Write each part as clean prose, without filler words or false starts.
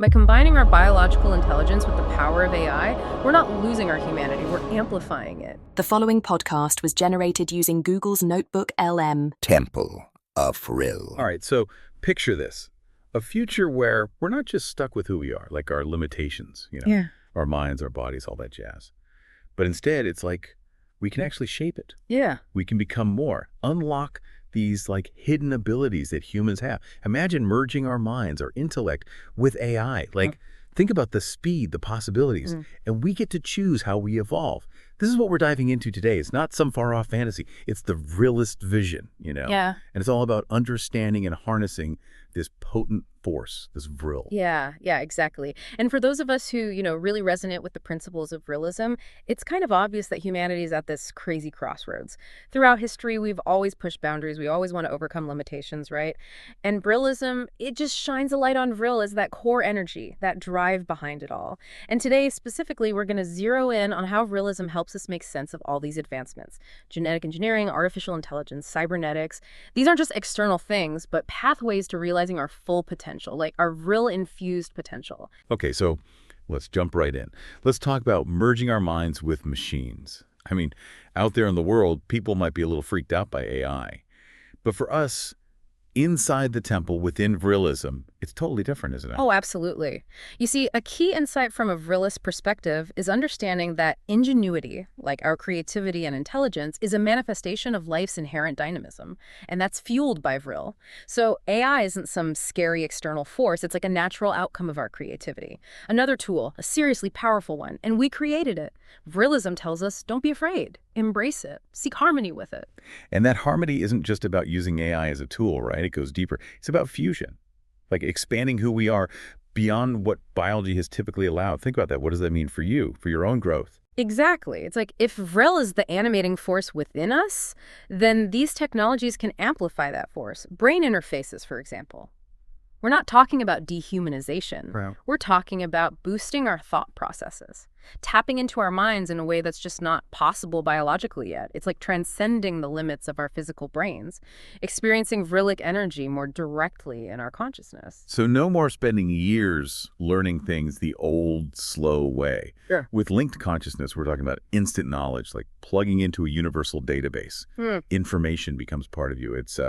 By combining our biological intelligence with the power of AI, we're not losing our humanity, we're amplifying it. The following podcast was generated using Google's Notebook LM. Temple of VRIL. All right, so picture this. A future where we're not just stuck with who we are, like our limitations, our minds, our bodies, all that jazz. But instead, it's like we can actually shape it. Yeah. We can become more, unlock these like hidden abilities that humans have. Imagine merging our minds, our intellect with AI. Think about the speed, the possibilities, and we get to choose how we evolve. This is what we're diving into today. It's not some far-off fantasy. It's the Vrilist vision, Yeah. And it's all about understanding and harnessing this potent force, this VRIL. Yeah, exactly. And for those of us who, really resonate with the principles of Vrilism, it's kind of obvious that humanity is at this crazy crossroads. Throughout history, we've always pushed boundaries. We always want to overcome limitations, right? And Vrilism, it just shines a light on VRIL as that core energy, that drive behind it all. And today, specifically, we're going to zero in on how Vrilism helps us make sense of all these advancements. Genetic engineering, artificial intelligence, cybernetics. These aren't just external things, but pathways to realizing our full potential, like our VRIL-infused potential. Okay, so let's jump right in. Let's talk about merging our minds with machines. I mean, out there in the world, people might be a little freaked out by AI. But for us, inside the temple, within Vrilism, it's totally different, isn't it? Oh, absolutely. You see, a key insight from a Vrilist perspective is understanding that ingenuity, like our creativity and intelligence, is a manifestation of life's inherent dynamism, and that's fueled by VRIL. So AI isn't some scary external force, it's like a natural outcome of our creativity. Another tool, a seriously powerful one, and we created it. Vrilism tells us, don't be afraid, embrace it, seek harmony with it. And that harmony isn't just about using AI as a tool, right? It goes deeper. It's about fusion. Like expanding who we are beyond what biology has typically allowed. Think about that. What does that mean for you, for your own growth? Exactly. It's like if VRIL is the animating force within us, then these technologies can amplify that force. Brain interfaces, for example. We're not talking about dehumanization. Right. We're talking about boosting our thought processes, tapping into our minds in a way that's just not possible biologically yet. It's like transcending the limits of our physical brains, experiencing Vrilic energy more directly in our consciousness. So no more spending years learning things the old, slow way. Sure. With linked consciousness, we're talking about instant knowledge, like plugging into a universal database. Information becomes part of you. It's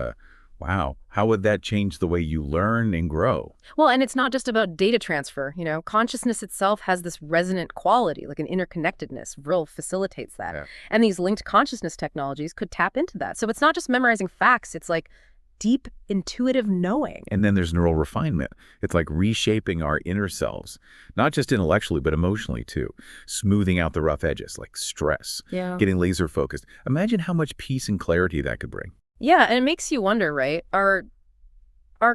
wow. How would that change the way you learn and grow? Well, and it's not just about data transfer. Consciousness itself has this resonant quality, like an interconnectedness. VRIL facilitates that. Yeah. And these linked consciousness technologies could tap into that. So it's not just memorizing facts. It's like deep, intuitive knowing. And then there's neural refinement. It's like reshaping our inner selves, not just intellectually, but emotionally too. Smoothing out the rough edges, like stress, getting laser focused. Imagine how much peace and clarity that could bring. Yeah, and it makes you wonder, right? Are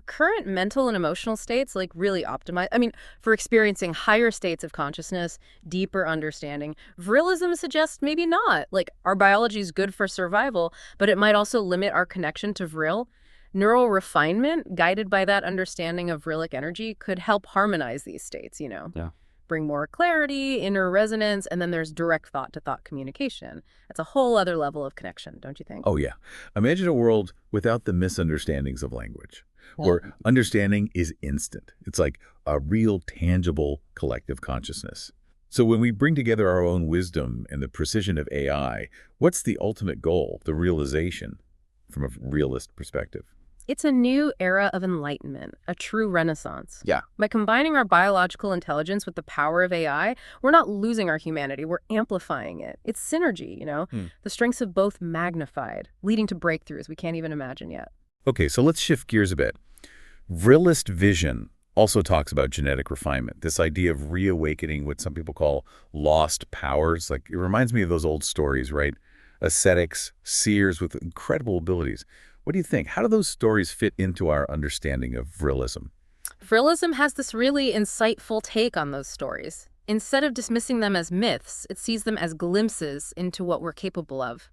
current mental and emotional states like really optimized? I mean, for experiencing higher states of consciousness, deeper understanding. Vrilism suggests maybe not. Like our biology is good for survival, but it might also limit our connection to VRIL. Neural refinement, guided by that understanding of Vrilic energy, could help harmonize these states, Yeah. Bring more clarity, inner resonance, and then there's direct thought-to-thought communication. That's a whole other level of connection, don't you think? Oh, yeah. Imagine a world without the misunderstandings of language, where understanding is instant. It's like a real, tangible collective consciousness. So when we bring together our own wisdom and the precision of AI, what's the ultimate goal, the realization from a realist perspective? It's a new era of enlightenment, a true renaissance. Yeah. By combining our biological intelligence with the power of AI, we're not losing our humanity, we're amplifying it. It's synergy, the strengths of both magnified, leading to breakthroughs we can't even imagine yet. Okay, so let's shift gears a bit. Vrilist vision also talks about genetic refinement, this idea of reawakening what some people call lost powers. Like, it reminds me of those old stories, right? Ascetics, seers with incredible abilities. What do you think? How do those stories fit into our understanding of Vrilism? Vrilism has this really insightful take on those stories. Instead of dismissing them as myths, it sees them as glimpses into what we're capable of.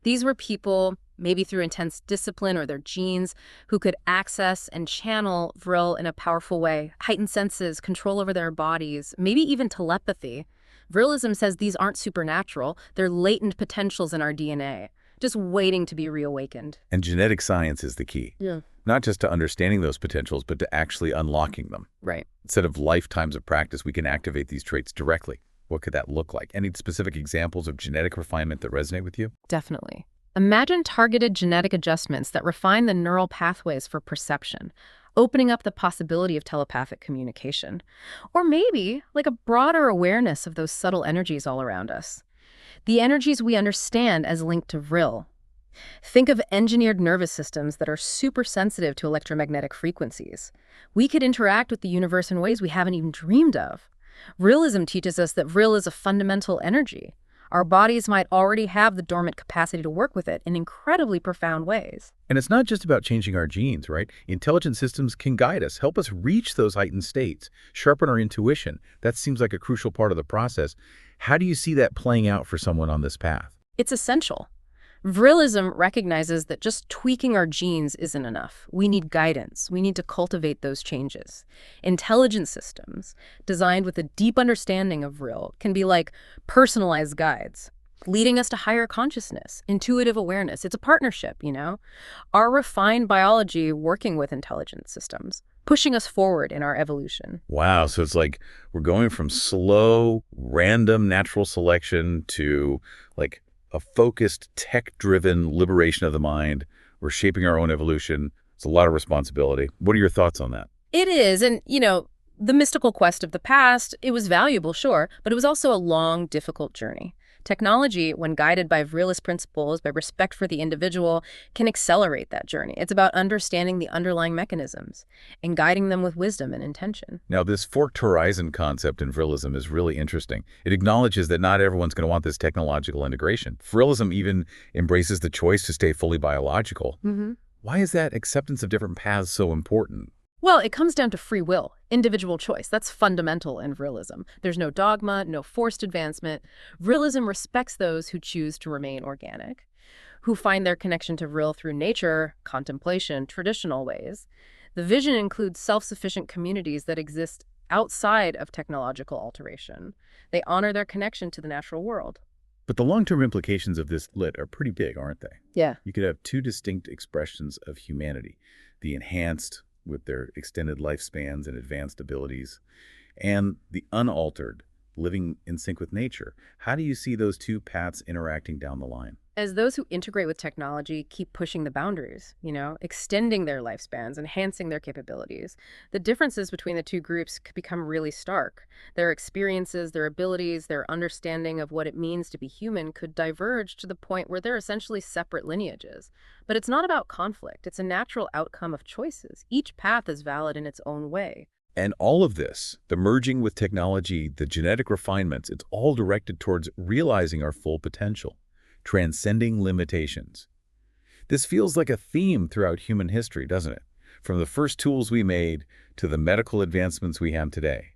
These were people, maybe through intense discipline or their genes, who could access and channel VRIL in a powerful way, heightened senses, control over their bodies, maybe even telepathy. Vrilism says these aren't supernatural, they're latent potentials in our DNA. just waiting to be reawakened. And genetic science is the key. Yeah. Not just to understanding those potentials, but to actually unlocking them. Right. Instead of lifetimes of practice, we can activate these traits directly. What could that look like? Any specific examples of genetic refinement that resonate with you? Definitely. Imagine targeted genetic adjustments that refine the neural pathways for perception, opening up the possibility of telepathic communication. Or maybe like a broader awareness of those subtle energies all around us. The energies we understand as linked to VRIL. Think of engineered nervous systems that are super sensitive to electromagnetic frequencies. We could interact with the universe in ways we haven't even dreamed of. Vrilism teaches us that VRIL is a fundamental energy. Our bodies might already have the dormant capacity to work with it in incredibly profound ways. And it's not just about changing our genes, right? Intelligent systems can guide us, help us reach those heightened states, sharpen our intuition. That seems like a crucial part of the process. How do you see that playing out for someone on this path? It's essential. Vrilism recognizes that just tweaking our genes isn't enough. We need guidance. We need to cultivate those changes. Intelligent systems, designed with a deep understanding of VRIL, can be like personalized guides, leading us to higher consciousness, intuitive awareness. It's a partnership, you know? Our refined biology working with intelligent systems, pushing us forward in our evolution. Wow, so it's like we're going from slow, random natural selection to like a focused, tech-driven liberation of the mind. We're shaping our own evolution. It's a lot of responsibility. What are your thoughts on that? It is, and, the mystical quest of the past, it was valuable, sure, but it was also a long, difficult journey. Technology, when guided by Vrilist principles, by respect for the individual, can accelerate that journey. It's about understanding the underlying mechanisms and guiding them with wisdom and intention. Now, this forked horizon concept in Vrilism is really interesting. It acknowledges that not everyone's going to want this technological integration. Vrilism even embraces the choice to stay fully biological. Why is that acceptance of different paths so important? Well, it comes down to free will, individual choice. That's fundamental in Vrilism. There's no dogma, no forced advancement. Vrilism respects those who choose to remain organic, who find their connection to Vril through nature, contemplation, traditional ways. The vision includes self-sufficient communities that exist outside of technological alteration. They honor their connection to the natural world. But the long-term implications of this lit are pretty big, aren't they? Yeah. You could have two distinct expressions of humanity, the enhanced, with their extended lifespans and advanced abilities, and the unaltered, living in sync with nature. How do you see those two paths interacting down the line? As those who integrate with technology keep pushing the boundaries, extending their lifespans, enhancing their capabilities, the differences between the two groups could become really stark. Their experiences, their abilities, their understanding of what it means to be human could diverge to the point where they're essentially separate lineages. But it's not about conflict. It's a natural outcome of choices. Each path is valid in its own way. And all of this, the merging with technology, the genetic refinements, it's all directed towards realizing our full potential, transcending limitations. This feels like a theme throughout human history, doesn't it? From the first tools we made to the medical advancements we have today.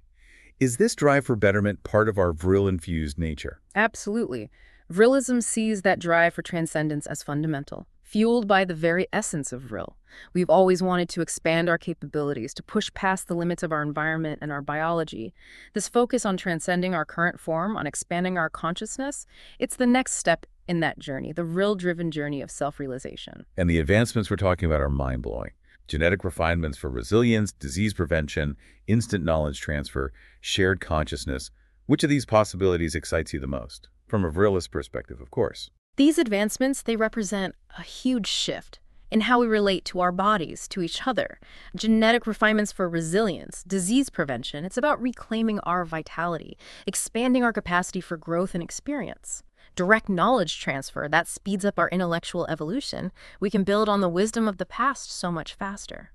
Is this drive for betterment part of our Vril-infused nature? Absolutely. Vrilism sees that drive for transcendence as fundamental, fueled by the very essence of Vril. We've always wanted to expand our capabilities, to push past the limits of our environment and our biology. This focus on transcending our current form, on expanding our consciousness, it's the next step in that journey, the Vril-driven journey of self-realization. And the advancements we're talking about are mind-blowing. Genetic refinements for resilience, disease prevention, instant knowledge transfer, shared consciousness. Which of these possibilities excites you the most? From a Vrilist perspective, of course. These advancements, they represent a huge shift in how we relate to our bodies, to each other. Genetic refinements for resilience, disease prevention, it's about reclaiming our vitality, expanding our capacity for growth and experience. Direct knowledge transfer, that speeds up our intellectual evolution. We can build on the wisdom of the past so much faster.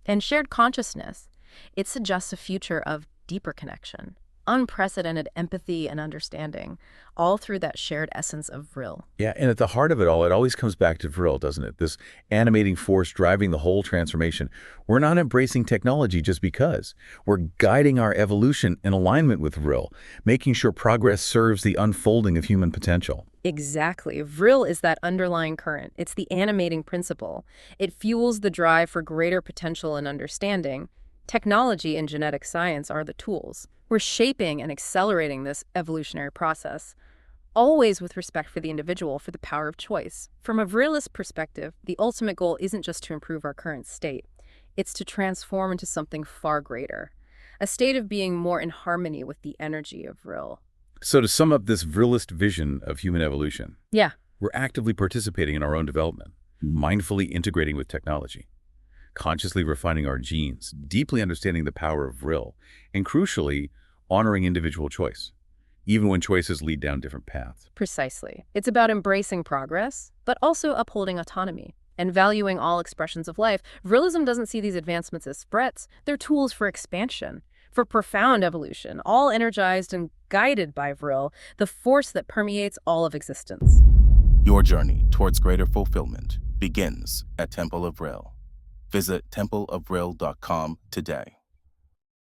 And shared consciousness, it suggests a future of deeper connection, unprecedented empathy and understanding, all through that shared essence of Vril. Yeah, and at the heart of it all, it always comes back to Vril, doesn't it? This animating force driving the whole transformation. We're not embracing technology just because. We're guiding our evolution in alignment with Vril, making sure progress serves the unfolding of human potential. Exactly. Vril is that underlying current. It's the animating principle. It fuels the drive for greater potential and understanding. Technology and genetic science are the tools. We're shaping and accelerating this evolutionary process. always with respect for the individual, for the power of choice. From a Vrilist perspective, the ultimate goal isn't just to improve our current state. It's to transform into something far greater, a state of being more in harmony with the energy of Vril. So to sum up this Vrilist vision of human evolution, Yeah, we're actively participating in our own development, mindfully integrating with technology, consciously refining our genes, deeply understanding the power of Vril, and crucially, honoring individual choice, even when choices lead down different paths. precisely. It's about embracing progress, but also upholding autonomy and valuing all expressions of life. Vrilism doesn't see these advancements as threats. They're tools for expansion, for profound evolution, all energized and guided by Vril, the force that permeates all of existence. Your journey towards greater fulfillment begins at Temple of Vril. Visit templeofvril.com today.